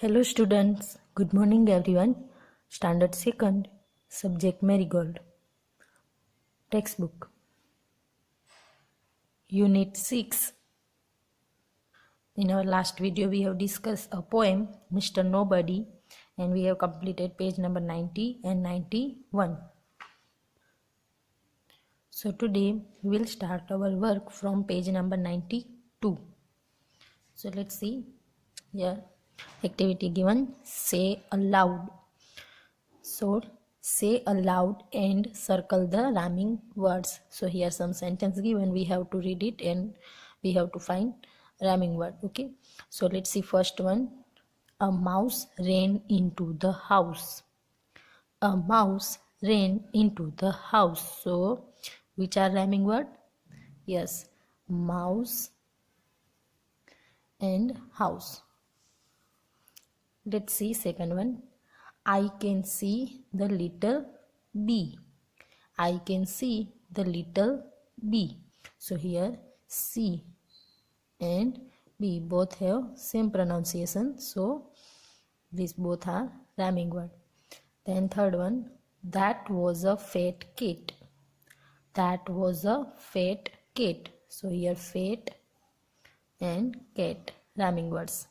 Hello students, good morning everyone. Standard 2nd, subject Marigold. Textbook. Unit 6. In our last video we have discussed a poem, Mr. Nobody, and we have completed page number 90 and 91. So today we will start our work from page number 92. So let's see here. Activity given, say aloud. So say aloud and circle the rhyming words. So here some sentence given, we have to read it and we have to find rhyming word. Okay, so let's see first one. A mouse ran into the house. A mouse ran into the house. So which are rhyming word? Yes, mouse and house. Let's see second one. I can see the little bee. I can see the little bee. So here C and B both have same pronunciation. So these both are rhyming word. Then third one. That was a fat cat. That was a fat cat. So here fat and cat rhyming words.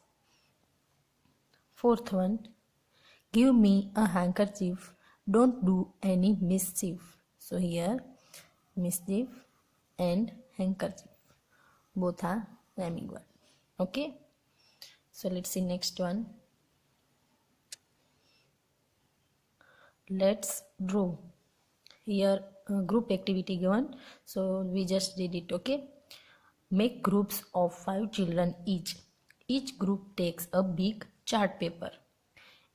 Fourth one. Give me a handkerchief. Don't do any mischief. So here mischief and handkerchief both are rhyming word. Okay, so let's see next one. Let's draw. Here group activity given, so we just did it. Okay, make groups of 5 children each. Each group takes a big chart paper.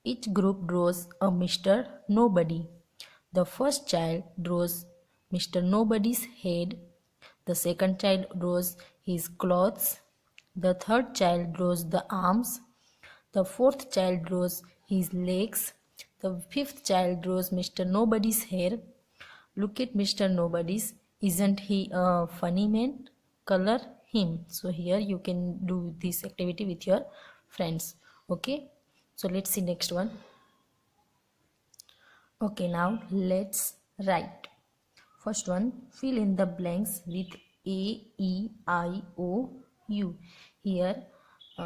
Each group draws a Mr. Nobody. The first child draws Mr. Nobody's head. The second child draws his clothes. The third child draws the arms. The fourth child draws his legs. The fifth child draws Mr. Nobody's hair. Look at Mr. Nobody's. Isn't he a funny man? Color him. So here you can do this activity with your friends. Okay. So let's see next one. Okay, now let's write. First one, fill in the blanks with A, E, I, O, U. Here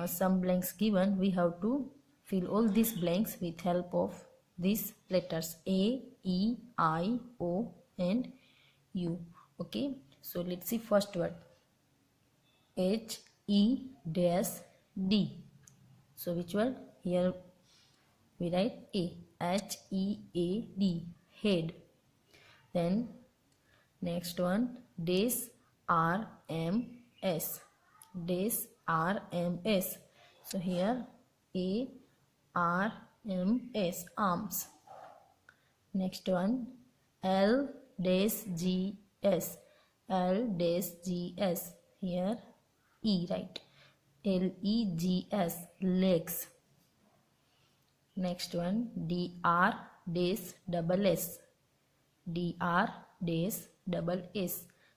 some blanks given. We have to fill all these blanks with help of these letters A, E, I, O and U. Okay, so let's see first word. H, E, dash, D. So which word? Here we write A. H-E-A-D, head. Then next one, dash, R-M-S, dash, R-M-S. So here A-R-M-S, arms. Next one, L-G-S, L-G-S. Here E, right? L-E-G-S, legs. Next one, D-R-S, D-R-S.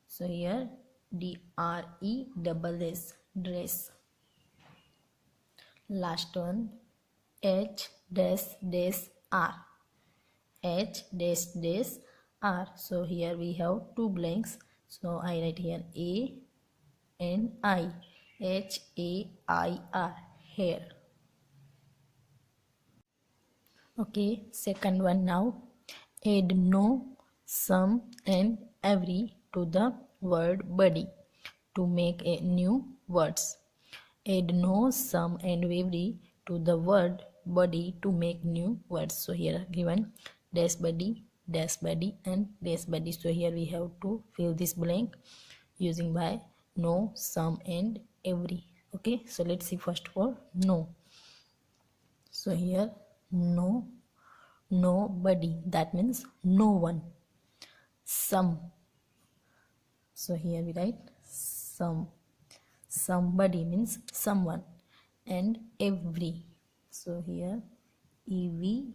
So here D-R-E-S, dress. Last one, H-R, H-R. So here we have two blanks. So I write here A and I, H-A-I-R, hair. Okay, second one now. Add no, some and every to the word buddy to make a new words. Add no, some and every to the word buddy to make new words. So here given dash buddy and dash buddy. So here we have to fill this blank using by no, some and every. Okay, so let's see first of all no. So here no, nobody, that means no one. Some, so here we write some. Somebody means someone. And every, so here E-V-E-R-Y,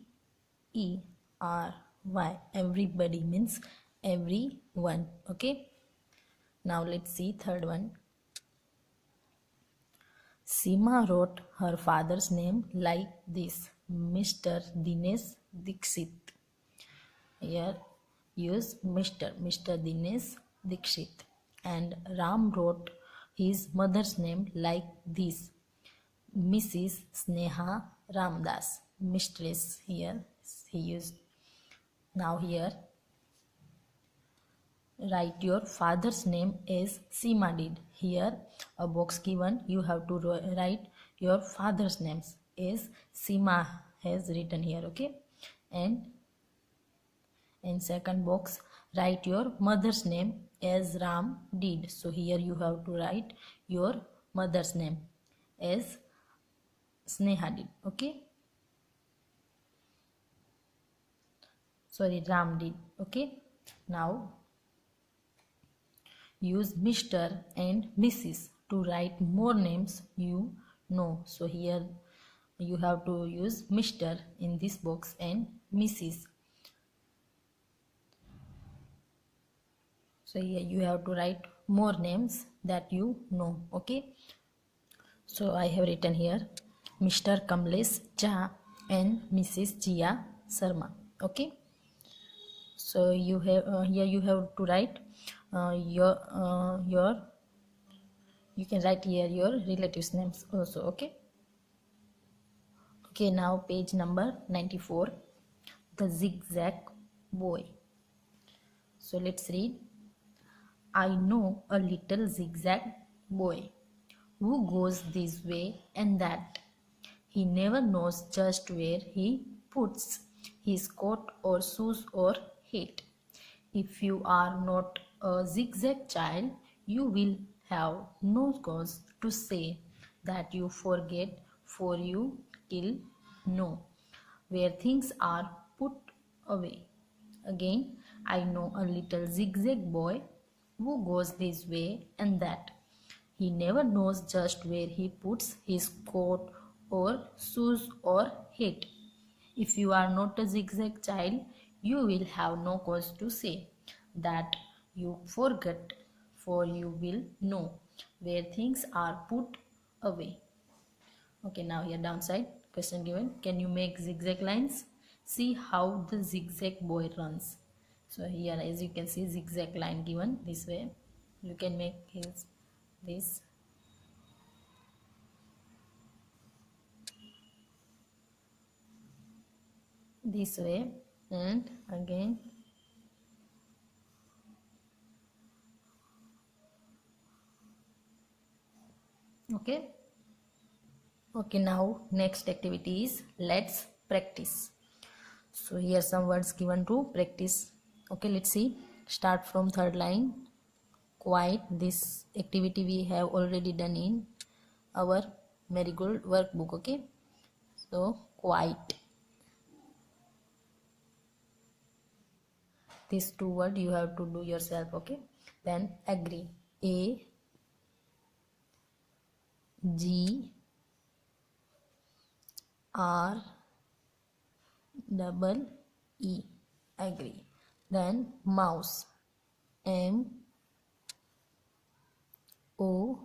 everybody means everyone. Okay, now let's see third one. Seema wrote her father's name like this, Mr. Dinesh Dixit. Here use Mr. Dinesh Dixit. And Ram wrote his mother's name like this, Mrs. Sneha Ramdas. Mistress here he used. Now here write your father's name as Seema did. Here a box given, you have to write your father's names as Seema has written here, okay? And in second box write your mother's name as Ram did. So here you have to write your mother's name as Sneha did, okay? Sorry, Ram did, okay? Now use Mr. and Mrs. to write more names you know. So here you have to use Mr. in this box and Mrs. So here you have to write more names that you know, okay? So I have written here Mr. Kamlesh Jha and Mrs. Jia Sharma, okay? So you have here you have to write your you can write here your relatives names also, okay? Okay, now page number 94, the zigzag boy. So let's read. I know a little zigzag boy who goes this way and that. He never knows just where he puts his coat or shoes or hat. If you are not a zigzag child, you will have no cause to say that you forget, for you till know where things are put away. Again, I know a little zigzag boy who goes this way and that. He never knows just where he puts his coat or shoes or hat. If you are not a zigzag child, you will have no cause to say that you forget, for you will know where things are put away. Okay, now here downside question given. Can you make zigzag lines? See how the zigzag boy runs. So here as you can see zigzag line given this way. You can make his this way and again okay. Okay, now next activity is let's practice. So here some words given to practice. Okay, let's see. Start from third line. Quiet. This activity we have already done in our Marigold workbook. Okay, so quiet. These two words you have to do yourself. Okay, then agree. A G R double E, agree. Then mouse, M O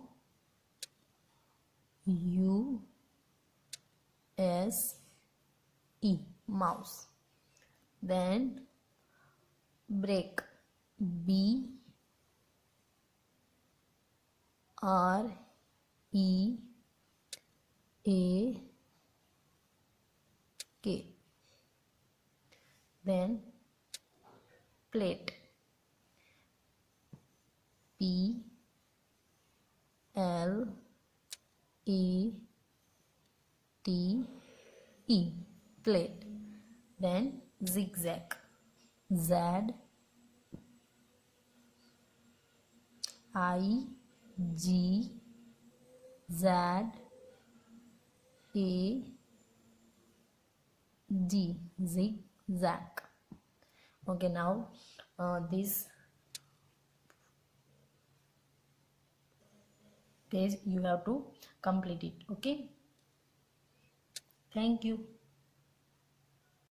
U S E, mouse. Then break, B R E A K. Then plate, P L A T E, plate. Then zigzag, Z I G Z A G, zigzag. Okay, now this page you have to complete it. Okay, thank you.